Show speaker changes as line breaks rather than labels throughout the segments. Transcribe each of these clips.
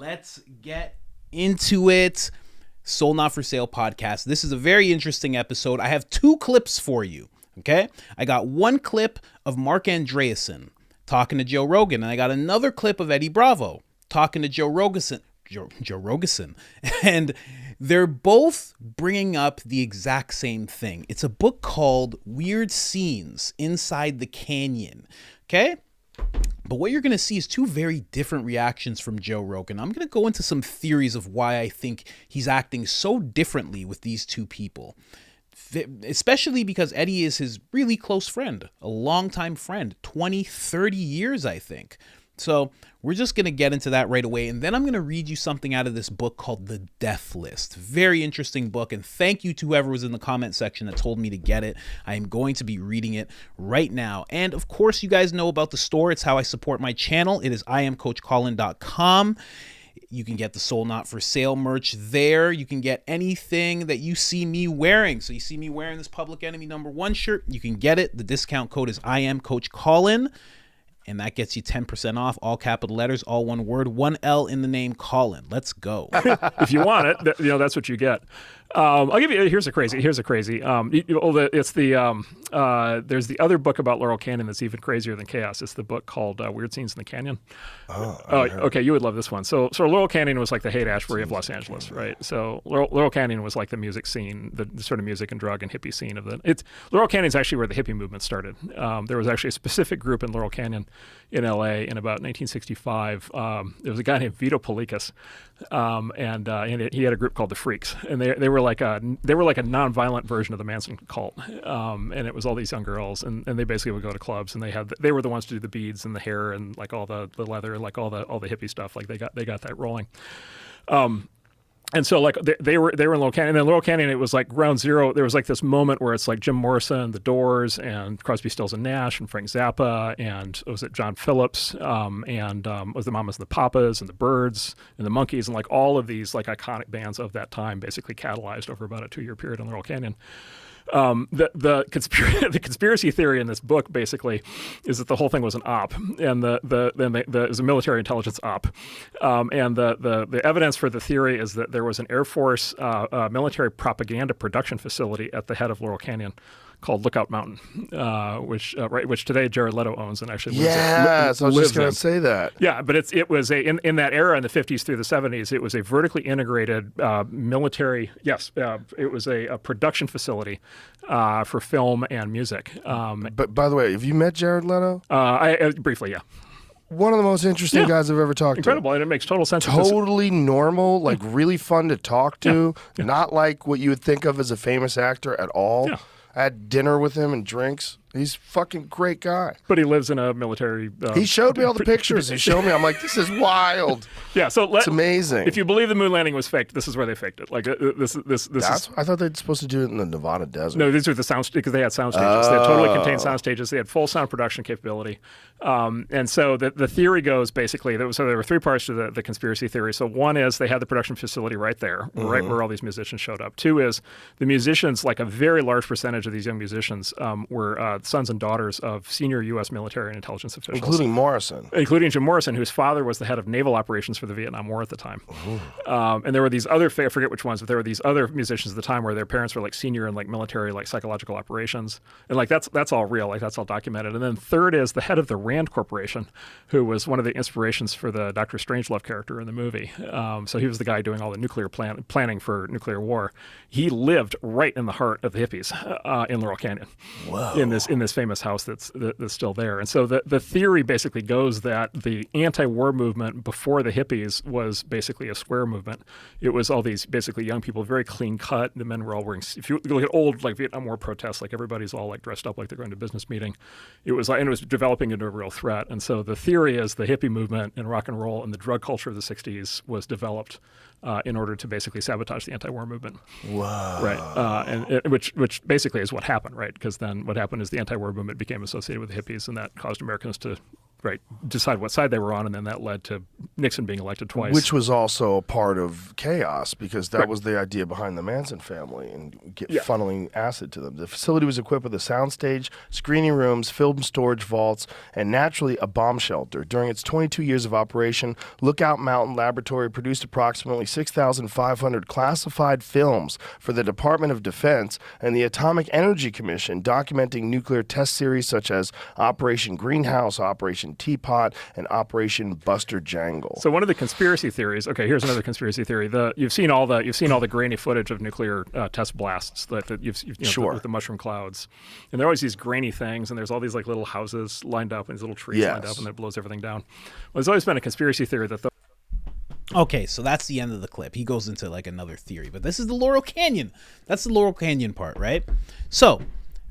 Let's get into it. Soul Not For Sale podcast. This is a very interesting episode. I have two clips for you, okay? I got one clip of Mark Andreessen talking to Joe Rogan, and I got another clip of Eddie Bravo talking to Joe Rogan. And they're both bringing up the exact same thing. It's a book called Weird Scenes Inside the Canyon, okay? But what you're going to see is two very different reactions from Joe Rogan. I'm going to go into some theories of why I think he's acting so differently with these two people, especially because Eddie is his really close friend, a longtime friend, 20, 30 years, I think. So we're just going to get into that right away. And then I'm going to read you something out of this book called The Death List. Very interesting book. And thank you to whoever was in the comment section that told me to get it. I am going to be reading it right now. And of course, you guys know about the store. It's how I support my channel. It is IamCoachColin.com. You can get the Soul Not For Sale merch there. You can get anything that you see me wearing. So you see me wearing this Public Enemy #1 shirt, you can get it. The discount code is IamCoachColin. And that gets you 10% off, all capital letters, all one word, one L in the name Colin. Let's go.
If you want it, that's what you get. I'll give you. Here's a crazy. There's the other book about Laurel Canyon that's even crazier than Chaos. It's the book called Weird Scenes in the Canyon. Okay, you would love this one. So Laurel Canyon was like the Haight-Ashbury of Los Angeles, right? So Laurel Canyon was like the music scene, the sort of music and drug and hippie scene of Laurel Canyon is actually where the hippie movement started. There was actually a specific group in Laurel Canyon in LA in about 1965. There was a guy named Vito Polikas, and he had a group called the Freaks, and they were like a non-violent version of the Manson cult, and it was all these young girls, and they basically would go to clubs, and they were the ones to do the beads and the hair and like all the leather and like all the hippie stuff. Like they got that rolling. And so like they were in Laurel Canyon, and then Laurel Canyon, it was like ground zero. There was like this moment where it's like Jim Morrison, The Doors, and Crosby, Stills and Nash, and Frank Zappa, and was it John Phillips, was the Mamas and the Papas, and the Byrds, and the Monkees, and like all of these like iconic bands of that time basically catalyzed over about a 2-year period in Laurel Canyon. The conspiracy theory in this book basically is that the whole thing was an op, and it was a military intelligence op, and the evidence for the theory is that there was an Air Force military propaganda production facility at the head of Laurel Canyon called Lookout Mountain, which today Jared Leto owns and actually lives in.
So I was just going to say that.
Yeah, but it was in that era in the 50s through the 70s, it was a vertically integrated military. Yes, it was a production facility for film and music.
But by the way, have you met Jared Leto?
I briefly, yeah.
One of the most interesting guys I've ever talked to.
Incredible, and it makes total sense.
Totally normal, like really fun to talk to. Yeah. Not like what you would think of as a famous actor at all. Yeah. I had dinner with him and drinks. He's a fucking great guy.
But he lives in a military...
he showed me all the pictures. He showed me. I'm like, this is wild.
Yeah, so...
it's amazing.
If you believe the moon landing was faked, this is where they faked it. Like, this is...
I thought they were supposed to do it in the Nevada desert.
No, these are the sound... because they had sound stages. They had totally contained sound stages. They had full sound production capability. And so the theory goes, basically... there were 3 parts to the conspiracy theory. So one is they had the production facility right there, right where all these musicians showed up. 2 is the musicians, like a very large percentage of these young musicians, were sons and daughters of senior U.S. military and intelligence officials. Including Jim Morrison, whose father was the head of naval operations for the Vietnam War at the time. And there were these other, I forget which ones, but there were these other musicians at the time where their parents were like senior in like military, like psychological operations. And like that's all real, like that's all documented. And then third is the head of the Rand Corporation, who was one of the inspirations for the Dr. Strangelove character in the movie. So he was the guy doing all the nuclear planning for nuclear war. He lived right in the heart of the hippies in Laurel Canyon. Whoa. In this famous house that's still there. And so the theory basically goes that the anti-war movement before the hippies was basically a square movement. It was all these basically young people, very clean cut. The men were all wearing, if you look at old like Vietnam War protests, like everybody's all like dressed up like they're going to a business meeting. It was like, and it was developing into a real threat. And so the theory is the hippie movement and rock and roll and the drug culture of the 60s was developed in order to basically sabotage the anti-war movement.
Wow.
Right. Which basically is what happened, right? Because then what happened is the anti-war movement became associated with the hippies, and that caused Americans to decide what side they were on, and then that led to Nixon being elected twice.
Which was also a part of chaos because that was the idea behind the Manson family and funneling acid to them. The facility was equipped with a soundstage, screening rooms, film storage vaults, and naturally a bomb shelter. During its 22 years of operation, Lookout Mountain Laboratory produced approximately 6,500 classified films for the Department of Defense and the Atomic Energy Commission, documenting nuclear test series such as Operation Greenhouse, Operation Teapot, and Operation Buster Jangle.
So one of the conspiracy theories. Okay, here's another conspiracy theory. You've seen all the grainy footage of nuclear test blasts that with the mushroom clouds, and there are always these grainy things, and there's all these like little houses lined up and these little trees lined up, and it blows everything down. Well, there's always been a conspiracy theory that
Okay, so that's the end of the clip. He goes into like another theory, but this is the Laurel Canyon. That's the Laurel Canyon part, right? So,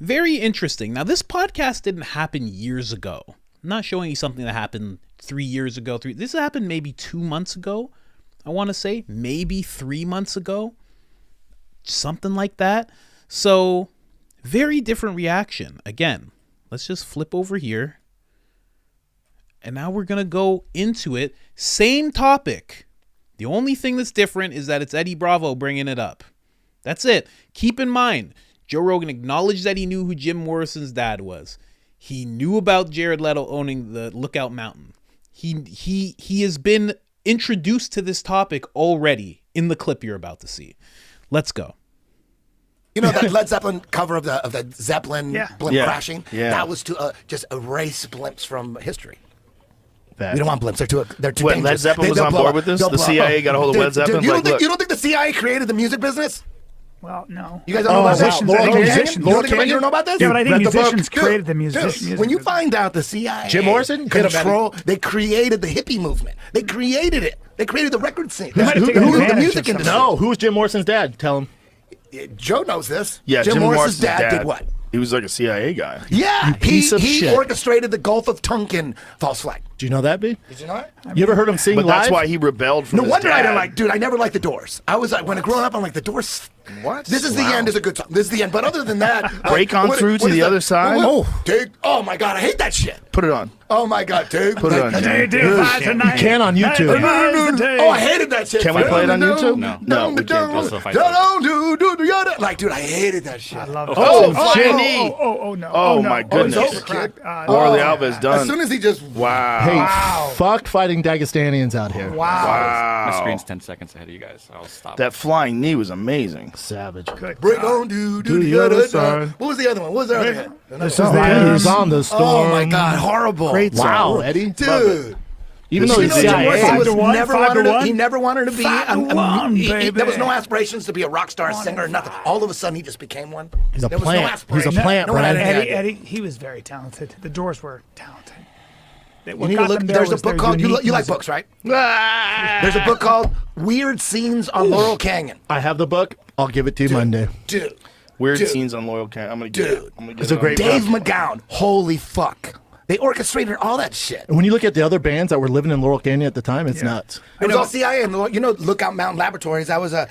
very interesting. Now, this podcast didn't happen years ago. I'm not showing you something that happened 3 years ago. This happened maybe 2 months ago, I want to say. Maybe 3 months ago. Something like that. So, very different reaction. Again, let's just flip over here. And now we're going to go into it. Same topic. The only thing that's different is that it's Eddie Bravo bringing it up. That's it. Keep in mind, Joe Rogan acknowledged that he knew who Jim Morrison's dad was. He knew about Jared Leto owning the Lookout Mountain. He has been introduced to this topic already in the clip you're about to see. Let's go.
You know that Led Zeppelin cover of the Zeppelin blimp crashing?
Yeah.
That was to just erase blimps from history. We don't want blimps. They're too dangerous.
Led Zeppelin was on board with this? The CIA got a hold of Led Zeppelin?
You don't think the CIA created the music business?
Well, no.
You guys don't know about this?
Musicians.
You don't know about this?
Yeah, but I think musicians created the music.
When you find out the CIA
Jim Morrison
they created the hippie movement. They created it. They created the record scene.
The
music industry.
No, who was Jim Morrison's dad? Tell him.
Joe knows this.
Yeah,
Jim Morrison's dad did what?
He was like a CIA guy.
Yeah,
piece of
he
shit.
orchestrated the Gulf of Tonkin false flag.
Do you know that, B?
Did you know it?
You ever heard him sing
But
live?
that's why he rebelled from
No
his
wonder
dad.
I didn't like, dude. I never liked the Doors. I was like, when I growing up, I'm like, the Doors.
What?
This is the end. Is a good song. This is the end. But other than that,
Break on through to the other side?
Oh my God, I hate that shit.
Put it on.
Oh my God, dude.
Put it on.
You can on YouTube.
Oh, I hated that shit.
Can we play it on YouTube?
No.
We can't.
Like, dude, I hated that shit.
I love it.
Oh, Jenny.
Oh, no.
Oh, my goodness.
It's over, kid.
Orly Alves done.
As soon as he just
Wow.
Hey, fuck fighting Dagestanians out here.
My screen's 10 seconds ahead of you guys. I'll stop.
That flying knee was amazing.
Savage.
break on, do the other side. What was the other one? What was the other one?
Riders on the storm.
Oh my God, horrible.
Great song. Wow, Eddie.
Dude.
Even though he's
Jim
CIA.
Morrison he never wanted to be.
baby.
There was no aspirations to be a rock star, singer, or nothing. All of a sudden, he just became one.
He's a
There was no
plant. He's a
aspiration.
plant,
No one had
Brad.
any idea.
Eddie, he was very talented. The Doors were talented.
You need to look. There's a book called. You like books, right? There's a book called "Weird Scenes on Laurel Canyon."
I have the book. I'll give it to you Monday.
Dude,
Weird scenes on Loyal Canyon. I'm gonna get it. I'm gonna get
It's
it
a great
Dave McGowan. Holy fuck! They orchestrated all that shit.
And when you look at the other bands that were living in Laurel Canyon at the time, it's nuts.
It was all CIA and Lookout Mountain Laboratories. That was a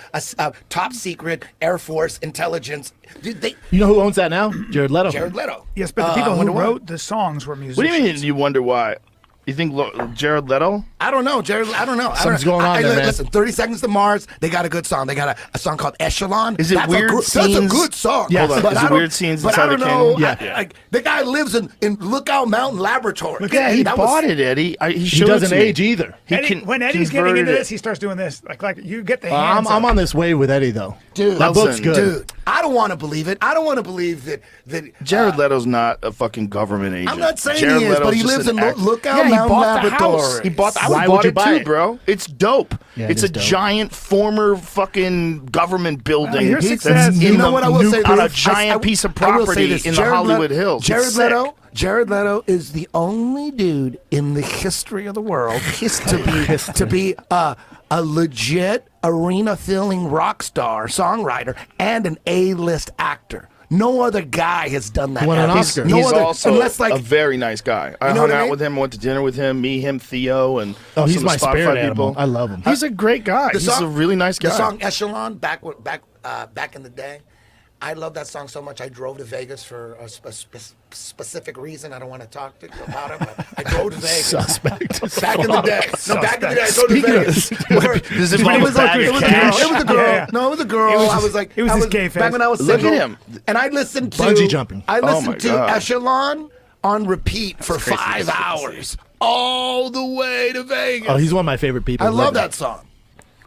top secret Air Force intelligence. Dude,
You know who owns that now? Jared Leto.
Jared Leto.
Yes, but the people who
wonder why.
wrote the songs were musicians.
What do you mean? You wonder why? You think Jared Leto?
I don't know, Jared. I don't know.
Something's going on there, man.
Listen, 30 Seconds to Mars. They got a good song. They got a song called Echelon.
Is it
That's
Weird
That's
Scenes?
a good song.
Yeah.
Hold on.
But
Is
I
it
don't-
Weird Scenes
But
Inside
I don't
the
know.
Canyon?
The guy lives in Lookout Mountain Laboratory.
Yeah, he bought it, Eddie. He
He doesn't age either.
When Eddie's getting into this, he starts doing this. Like you get the hands
I'm
up.
on this wave with Eddie, though.
Dude,
that book's
listen,
good.
Dude, I don't want to believe it. I don't want to believe that
Jared Leto's not a fucking government agent.
I'm not saying
Jared
he is,
Leto's
but he
just
lives
an
in
actor.
Lookout
Yeah, he
Mountain
bought the
Laboratory.
house. He bought. I
Why
would
would
bought
you
it
buy
too,
it?
bro. It's dope.
Yeah, it
it's
is
a
dope.
giant former fucking government building.
your
that's
success-
in
You know
the
what I will say?
on a
Ruth?
giant piece of
I will say
property
this.
in the Hollywood Hills. It's sick.
Jared Leto is the only dude in the history of the world to be a legit arena-filling rock star, songwriter, and an A-list actor. No other guy has done that.
Won an
ever.
Oscar.
No
He's
other,
also
unless like
a very nice guy. I
You know
hung
what I
out
mean?
with him, went to dinner with him, me, him, Theo, and
Oh, he's
some
my
of the Spotify
spirit
people.
animal. I love him.
He's a great guy.
the
He's a really nice guy.
The song Echelon back in the day. I love that song so much. I drove to Vegas for a specific reason. I don't want to talk about it, but I drove to Vegas.
Suspect.
Back in the day. No, back in the day, I drove to Vegas.
Does it involve a bag of cash?
It was a girl.
Yeah.
No, it was a girl. I was like,
it was his gay face.
back when I was
Look
single.
at him.
And I listened to
Bungee jumping.
I
Oh my
listened to
God.
Echelon on repeat for
crazy.
5 hours, all the way to Vegas.
Oh, he's one of my favorite people.
I love that song.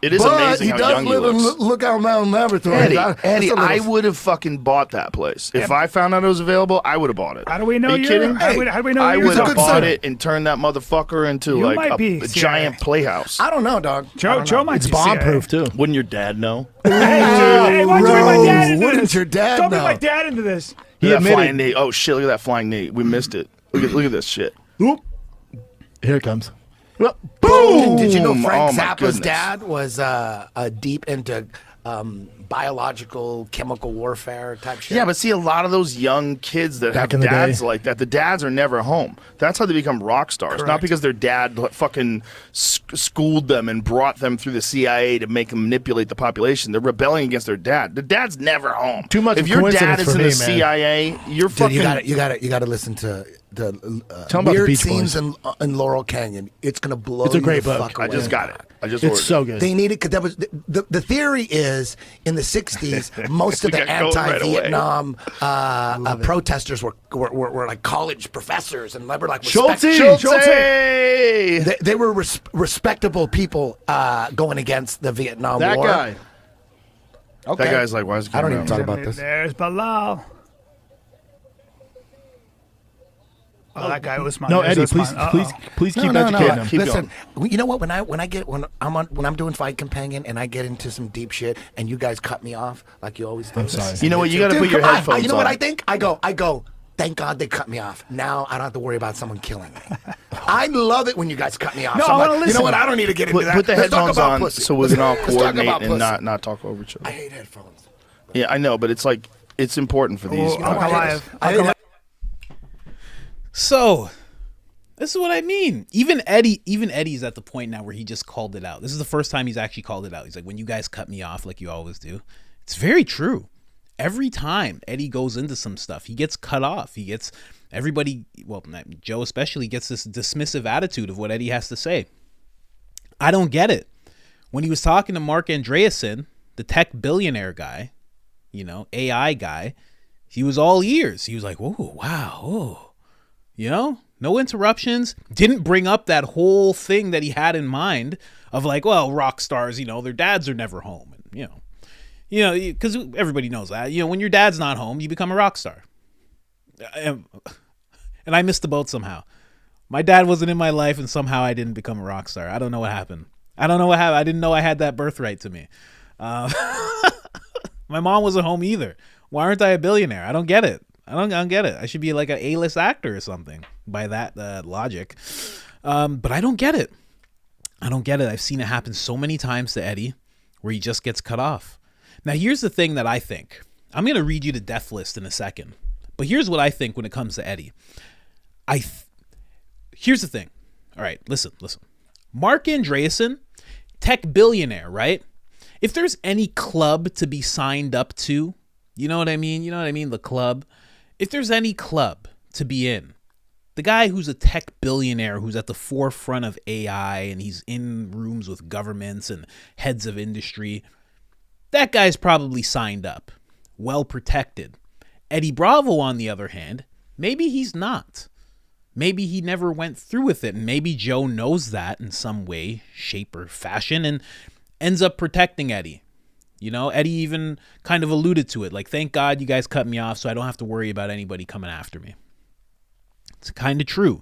It is
But
amazing
he
how
does
young he
live in
looks.
Lookout Mountain Laboratory.
Eddie, I would have fucking bought that place. If I found out it was available, I would have bought it.
How do we know
Are you
you're-
kidding?
how do we know
I
you're
would
a
have
good
bought
singer?
it and turned that motherfucker into
You
like
might be
a
CIA.
giant playhouse.
I don't know, dog.
Joe might
It's
be
bomb-proof, too.
Wouldn't your dad know?
Hey, why'd you bring my dad into
Wouldn't
this?
your dad
Don't bring
know?
my dad into this.
He
Look at that
admitted.
flying Nate. Oh shit! Look at that flying Nate. We missed it. Look at this shit.
Oop. Here it comes.
Boom! Did you know
Boom.
Frank
Oh, my
Zappa's
goodness.
dad was deep into biological, chemical warfare type shit?
Yeah, but see, a lot of those young kids that
Back
have
in the
dads
day.
like that, the dads are never home. That's how they become rock stars. Not because their dad fucking schooled them and brought them through the CIA to make them manipulate the population. They're rebelling against their dad. The dad's never home.
Too much
If your dad
coincidence
is
for
in
me,
the
man.
CIA, you're
Dude,
fucking.
you got to listen to the
Tell 'em about the
weird
Beach
scenes
Boys.
in Laurel Canyon. It's gonna blow.
It's a
you
great
the
book.
fuck
I
away.
just got it. I just
It's
ordered
so
it.
good.
They needed because that was the theory is in the '60s most of
We
the
got going right away.
anti-Vietnam protesters were like college professors and they were like
Schulte!
They were respectable people going against the Vietnam
That
War.
guy.
Okay.
That guy's like, why is he
I don't
coming
even
down?
talk about this.
There's Bilal. Oh, that guy was mine.
No,
There's
Eddie,
Usman.
please keep
No.
educating him.
Keep
Listen, you know what? When I'm doing Fight Companion and I get into some deep shit and you guys cut me off like you always do.
I'm sorry.
You know what? You got to put your
come on.
headphones
You know
on.
what I think? I go. Thank God they cut me off. Now I don't have to worry about someone killing me. I love it when you guys cut me off.
No,
So I'm
I wanna
like, you know
listen.
what? I don't need to get into that.
Put the
Let's talk
headphones
about
on
pussy.
so we can all
Let's talk
coordinate
about
and
pussy.
not talk over each other.
I hate headphones.
Yeah, I know, but it's like it's important for these.
Uncle
podcasts.
Live.
So, this is what I mean. Even Eddie's at the point now where he just called it out. This is the first time he's actually called it out. He's like, when you guys cut me off like you always do. It's very true. Every time Eddie goes into some stuff, he gets cut off. He gets everybody, well, Joe especially, gets this dismissive attitude of what Eddie has to say. I don't get it. When he was talking to Mark Andreessen, the tech billionaire guy, AI guy, he was all ears. He was like, "Oh, wow, oh." No interruptions. Didn't bring up that whole thing that he had in mind of like, well, rock stars, their dads are never home. And, because everybody knows that. When your dad's not home, you become a rock star. And I missed the boat somehow. My dad wasn't in my life and somehow I didn't become a rock star. I don't know what happened. I didn't know I had that birthright to me. My mom wasn't home either. Why aren't I a billionaire? I don't get it. I don't get it. I should be like an A-list actor or something by that logic. But I don't get it. I've seen it happen so many times to Eddie where he just gets cut off. Now, here's the thing that I think. I'm going to read you the death list in a second. But here's what I think when it comes to Eddie. Here's the thing. All right, listen. Mark Andreessen, tech billionaire, right? If there's any club to be signed up to, you know what I mean? The club. If there's any club to be in, the guy who's a tech billionaire who's at the forefront of AI and he's in rooms with governments and heads of industry, that guy's probably signed up, well protected. Eddie Bravo, on the other hand, maybe he's not. Maybe he never went through with it, and maybe Joe knows that in some way, shape, or fashion and ends up protecting Eddie. Eddie even kind of alluded to it, like, thank God you guys cut me off so I don't have to worry about anybody coming after me. It's kind of true.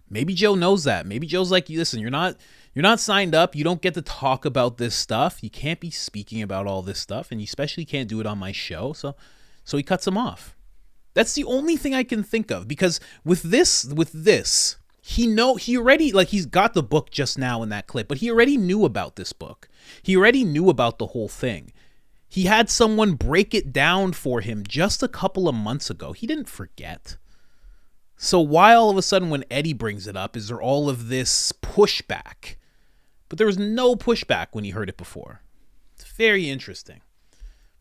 Maybe Joe knows that. Maybe Joe's like, listen, you're not signed up. You don't get to talk about this stuff. You can't be speaking about all this stuff, and you especially can't do it on my show. So he cuts him off. That's the only thing I can think of, because with this, he already, like, he's got the book just now in that clip, but he already knew about this book. He already knew about the whole thing. He had someone break it down for him just a couple of months ago. He didn't forget. So why all of a sudden when Eddie brings it up is there all of this pushback? But there was no pushback when he heard it before. It's very interesting.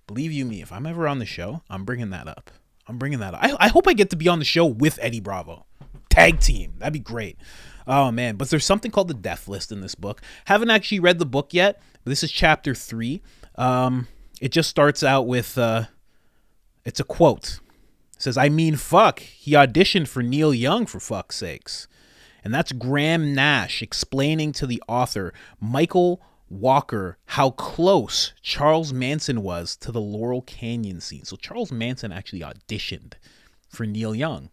believe you me, if I'm ever on the show, I'm bringing that up. I hope I get to be on the show with Eddie Bravo. Tag team. That'd be great. Oh, man. But there's something called the death list in this book. Haven't actually read the book yet, but this is chapter 3. It just starts out with, it's a quote. It says, I mean, fuck, he auditioned for Neil Young, for fuck's sakes. And that's Graham Nash explaining to the author, Michael Walker, how close Charles Manson was to the Laurel Canyon scene. So Charles Manson actually auditioned for Neil Young.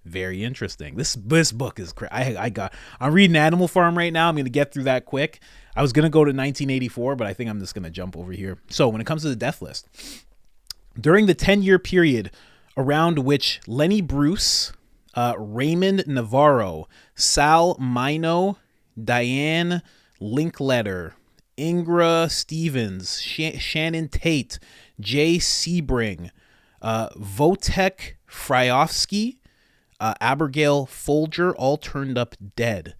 Very interesting. This book is I'm reading Animal Farm right now. I'm going to get through that quick. I was going to go to 1984, but I think I'm just going to jump over here. So when it comes to the death list, during the 10-year period around which Lenny Bruce, Raymond Navarro, Sal Mino, Diane Linkletter, Ingra Stevens, Shannon Tate, Jay Sebring, Votek Fryovsky, Abigail Folger all turned up dead.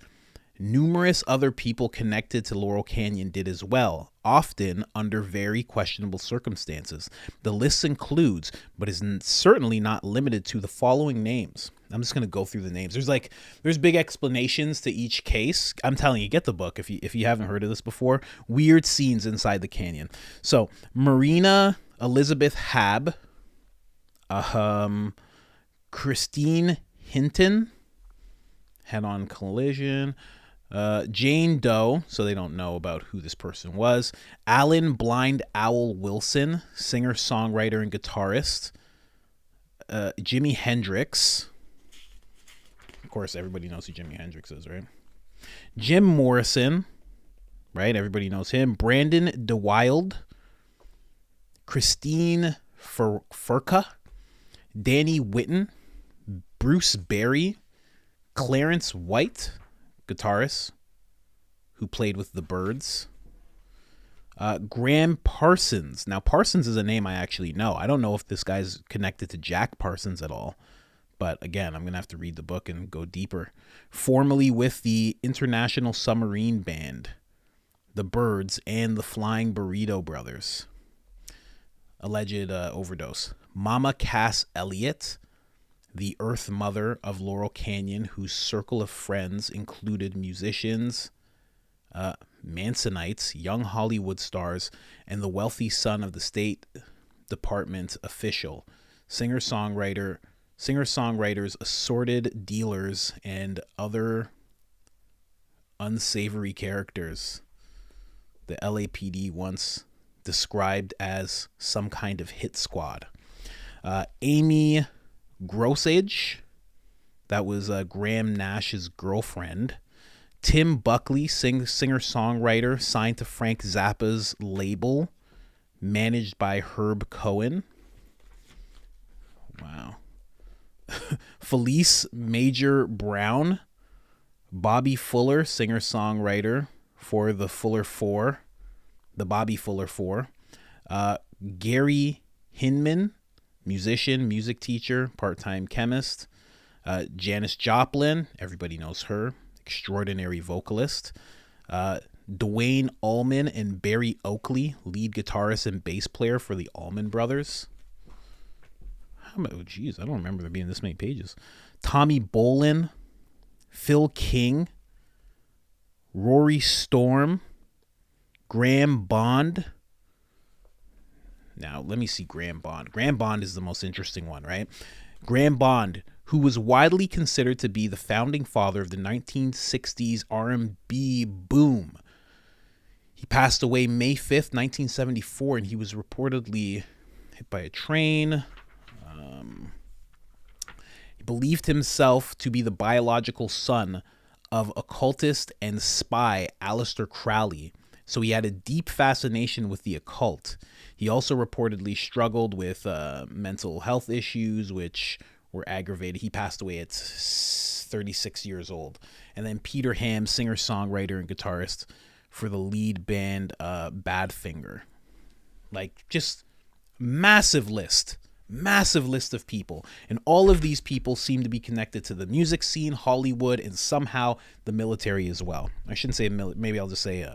Numerous other people connected to Laurel Canyon did as well, often under very questionable circumstances. The list includes, but is certainly not limited to, the following names. I'm just going to go through the names. There's big explanations to each case. I'm telling you, get the book if you haven't heard of this before. Weird Scenes Inside the Canyon. So, Marina Elizabeth Hab, Christine Hinton, head-on collision, Jane Doe, so they don't know about who this person was, Alan Blind Owl Wilson, singer, songwriter, and guitarist, Jimi Hendrix. Of course, everybody knows who Jimi Hendrix is, right? Jim Morrison, right? Everybody knows him. Brandon DeWild, Christine Furka, Danny Whitten, Bruce Berry, Clarence White, guitarist, who played with the Byrds, Graham Parsons. Now, Parsons is a name I actually know. I don't know if this guy's connected to Jack Parsons at all. But again, I'm going to have to read the book and go deeper. Formerly with the International Submarine Band, the Byrds, and the Flying Burrito Brothers. Alleged overdose. Mama Cass Elliott, the Earth Mother of Laurel Canyon, whose circle of friends included musicians, Mansonites, young Hollywood stars, and the wealthy son of the State Department official, singer-songwriters, assorted dealers, and other unsavory characters. The LAPD once described as some kind of hit squad. Amy Grossage, that was Graham Nash's girlfriend. Tim Buckley, singer-songwriter, signed to Frank Zappa's label, managed by Herb Cohen. Wow. Felice Major Brown, Bobby Fuller, singer-songwriter for the Fuller Four, the Bobby Fuller Four. Gary Hinman, musician, music teacher, part-time chemist. Janis Joplin, everybody knows her, extraordinary vocalist. Dwayne Allman and Barry Oakley, lead guitarist and bass player for the Allman Brothers. Oh, geez, I don't remember there being this many pages. Tommy Bolin, Phil King, Rory Storm, Graham Bond. Now, let me see Graham Bond. Graham Bond is the most interesting one, right? Graham Bond, who was widely considered to be the founding father of the 1960s R&B boom. He passed away May 5th, 1974, and he was reportedly hit by a train. He believed himself to be the biological son of occultist and spy Aleister Crowley, so he had a deep fascination with the occult. He also reportedly struggled with mental health issues, which were aggravated. He passed away at 36 years old. And then Peter Ham, singer, songwriter, and guitarist for the lead band Badfinger. Like, just massive list of people. And all of these people seem to be connected to the music scene, Hollywood, and somehow the military as well. I shouldn't say maybe I'll just say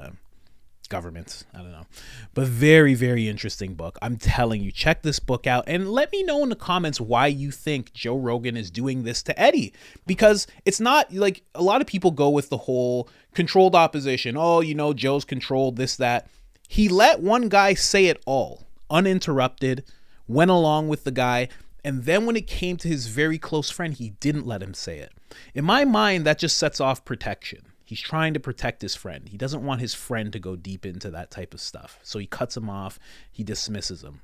government. I don't know. But very, very interesting book. I'm telling you, check this book out and let me know in the comments why you think Joe Rogan is doing this to Eddie. Because it's not like a lot of people go with the whole controlled opposition. Oh, you know, Joe's controlled, this, that. He let one guy say it all, uninterrupted, went along with the guy. And then when it came to his very close friend, he didn't let him say it. In my mind, that just sets off protection. He's trying to protect his friend. He doesn't want his friend to go deep into that type of stuff. So he cuts him off. He dismisses him.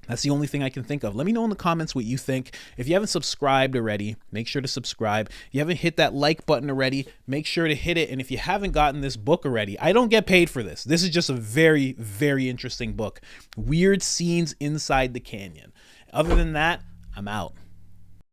That's the only thing I can think of. Let me know in the comments what you think. If you haven't subscribed already, make sure to subscribe. If you haven't hit that like button already, make sure to hit it. And if you haven't gotten this book already, I don't get paid for this. This is just a very, very interesting book. Weird Scenes Inside the Canyon. Other than that, I'm out.